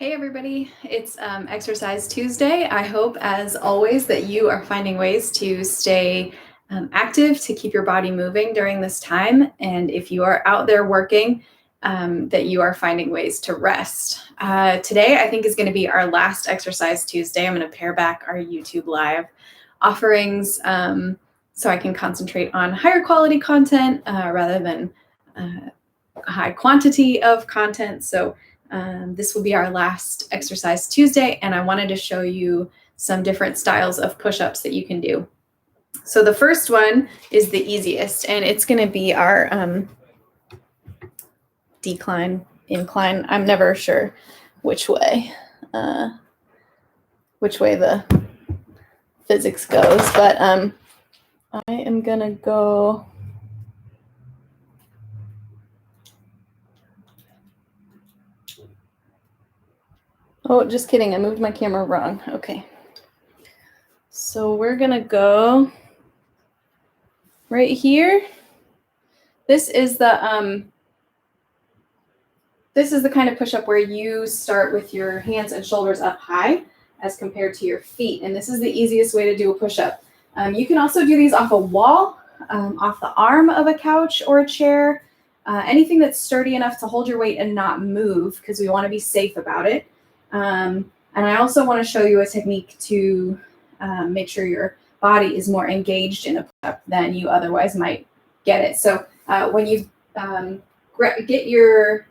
Hey everybody, it's Exercise Tuesday. I hope, as always, that you are finding ways to stay active, to keep your body moving during this time. And if you are out there working, that you are finding ways to rest. Today, I think, is going to be our last Exercise Tuesday. I'm going to pare back our YouTube Live offerings so I can concentrate on higher quality content rather than a high quantity of content. So this will be our last Exercise Tuesday, and I wanted to show you some different styles of push-ups that you can do. So the first one is the easiest, and it's going to be our decline, incline. I'm never sure which way the physics goes, but I am going to go. Oh, just kidding. I moved my camera wrong. Okay. So we're going to go right here. This is the kind of push-up where you start with your hands and shoulders up high as compared to your feet. And this is the easiest way to do a push-up. You can also do these off a wall, off the arm of a couch or a chair, anything that's sturdy enough to hold your weight and not move, because we want to be safe about it. And I also want to show you a technique to make sure your body is more engaged in a push-up than you otherwise might get it. So when you get your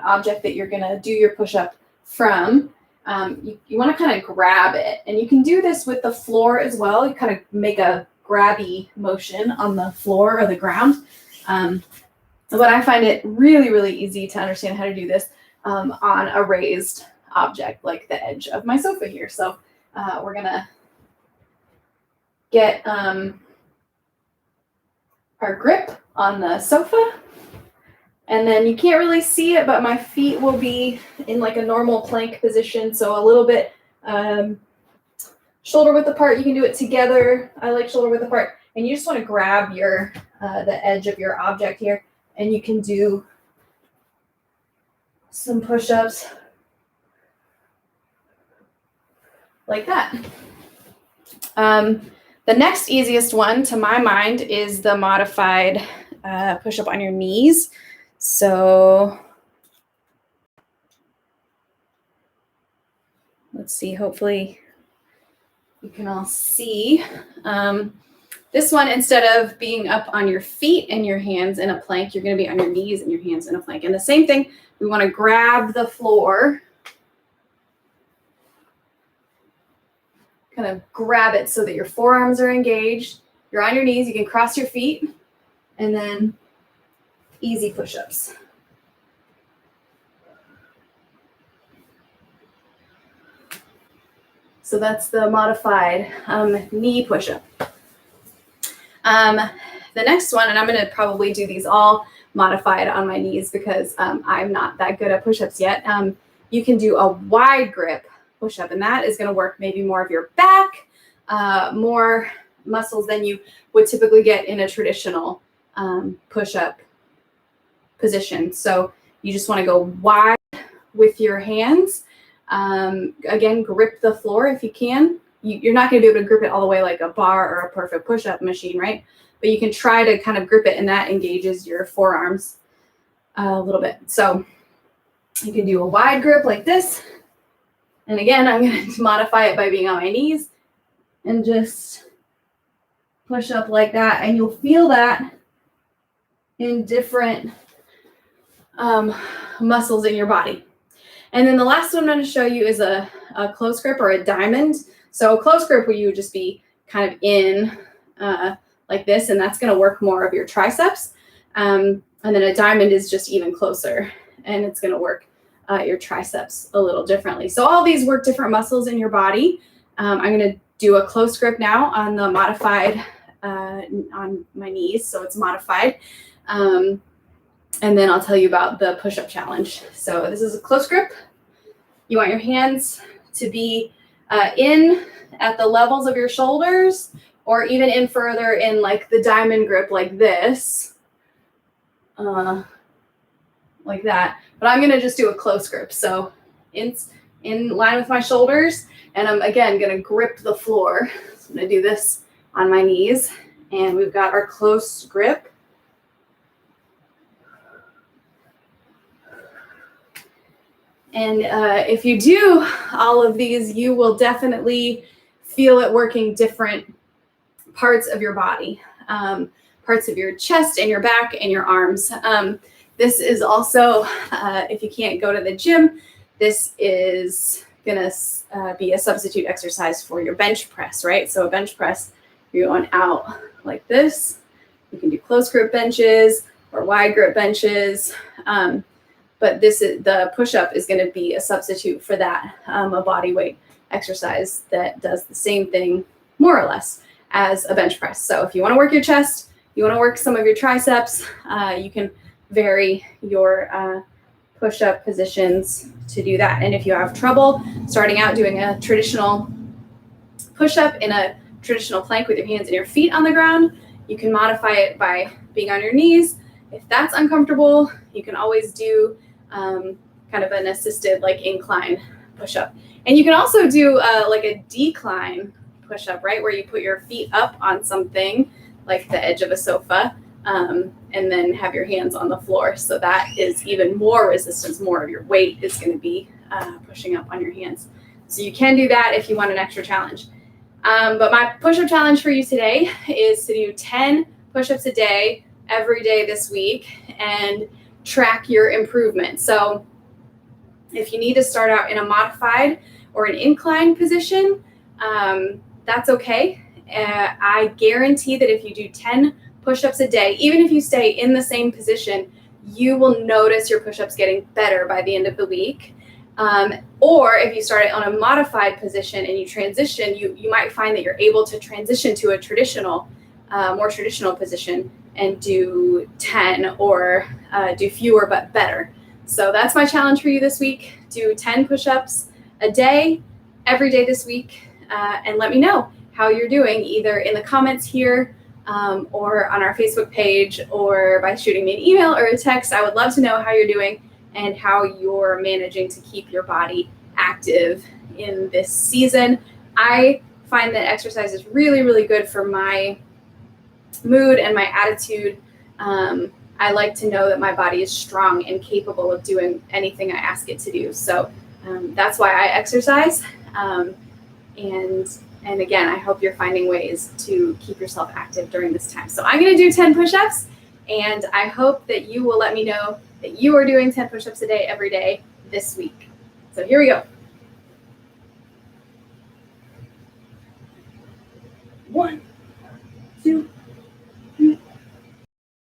object that you're going to do your push-up from, you want to kind of grab it. And you can do this with the floor as well. You kind of make a grabby motion on the floor or the ground. But I find it really, really easy to understand how to do this on a raised object like the edge of my sofa here. So we're going to get our grip on the sofa. And then you can't really see it, but my feet will be in like a normal plank position. So a little bit shoulder width apart. You can do it together. I like shoulder width apart. And you just want to grab your the edge of your object here. And you can do some push-ups like that. The next easiest one, to my mind, is the modified push-up on your knees. So let's see, hopefully you can all see. This one, instead of being up on your feet and your hands in a plank, you're going to be on your knees and your hands in a plank. And the same thing, we want to grab the floor, kind of grab it so that your forearms are engaged. You're on your knees, you can cross your feet, and then easy push-ups. So that's the modified knee push-up. The next one, and I'm going to probably do these all modified on my knees because I'm not that good at push-ups yet. You can do a wide grip push-up, and that is going to work maybe more of your back, more muscles than you would typically get in a traditional push-up position. So you just want to go wide with your hands. Again, grip the floor if you can. You're not going to be able to grip it all the way like a bar or a perfect push-up machine, right? But you can try to kind of grip it, and that engages your forearms a little bit. So you can do a wide grip like this. And again, I'm going to modify it by being on my knees and just push up like that. And you'll feel that in different muscles in your body. And then the last one I'm going to show you is a close grip or a diamond. So a close grip where you would just be kind of in like this, and that's going to work more of your triceps. And then a diamond is just even closer, and it's going to work your triceps a little differently. So all these work different muscles in your body. I'm going to do a close grip now on the modified on my knees. So it's modified. And then I'll tell you about the push-up challenge. So this is a close grip. You want your hands to be in at the levels of your shoulders, or even in further in like the diamond grip like this, like that. But I'm going to just do a close grip. So in line with my shoulders. And I'm, again, going to grip the floor. So I'm going to do this on my knees. And we've got our close grip. And if you do all of these, you will definitely feel it working different parts of your body, parts of your chest and your back and your arms. This is also, if you can't go to the gym, this is going to be a substitute exercise for your bench press, right? So a bench press, you're going out like this. You can do close grip benches or wide grip benches. But the push-up is going to be a substitute for that, a body weight exercise that does the same thing, more or less, as a bench press. So if you want to work your chest, you want to work some of your triceps, you can vary your push-up positions to do that. And if you have trouble starting out doing a traditional push-up in a traditional plank with your hands and your feet on the ground, you can modify it by being on your knees. If that's uncomfortable, you can always do kind of an assisted like incline push-up. And you can also do like a decline push-up, right? Where you put your feet up on something like the edge of a sofa and then have your hands on the floor. So that is even more resistance, more of your weight is going to be pushing up on your hands. So you can do that if you want an extra challenge. But my push-up challenge for you today is to do 10 push-ups a day, every day this week, and track your improvement. So if you need to start out in a modified or an incline position, that's okay. I guarantee that if you do 10 push-ups a day, even if you stay in the same position, you will notice your push-ups getting better by the end of the week. Or if you start on a modified position and you transition, you might find that you're able to transition to a traditional, more traditional position and do 10 or do fewer but better. So that's my challenge for you this week. Do 10 push-ups a day, every day this week, and let me know how you're doing either in the comments here or on our Facebook page or by shooting me an email or a text. I would love to know how you're doing and how you're managing to keep your body active in this season. I find that exercise is really, really good for my mood and my attitude. I like to know that my body is strong and capable of doing anything I ask it to do. So that's why I exercise. And again, I hope you're finding ways to keep yourself active during this time. So I'm going to do 10 push-ups, and I hope that you will let me know that you are doing 10 push-ups a day every day this week. So here we go. 1, 2, 3,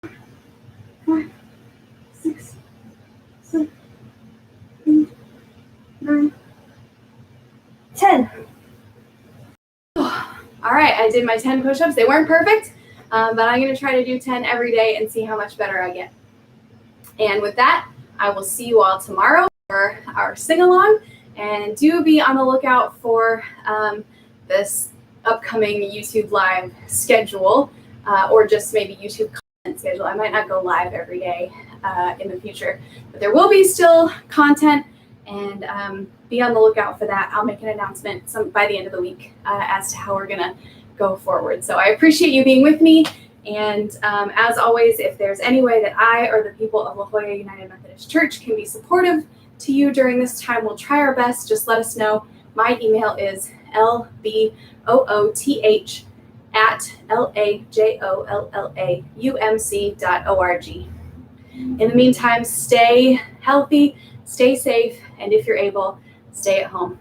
4, 5, 6, 7, 8, 9, 10. All right, I did my 10 push-ups. They weren't perfect, but I'm going to try to do 10 every day and see how much better I get. And with that, I will see you all tomorrow for our sing-along. And do be on the lookout for this upcoming YouTube live schedule or just maybe YouTube content schedule. I might not go live every day in the future, but there will be still content, and be on the lookout for that. I'll make an announcement by the end of the week as to how we're going to go forward. So I appreciate you being with me. And as always, if there's any way that I or the people of La Jolla United Methodist Church can be supportive to you during this time, we'll try our best. Just let us know. My email is lbooth@lajollaumc.org. In the meantime, stay healthy, stay safe, and if you're able, stay at home.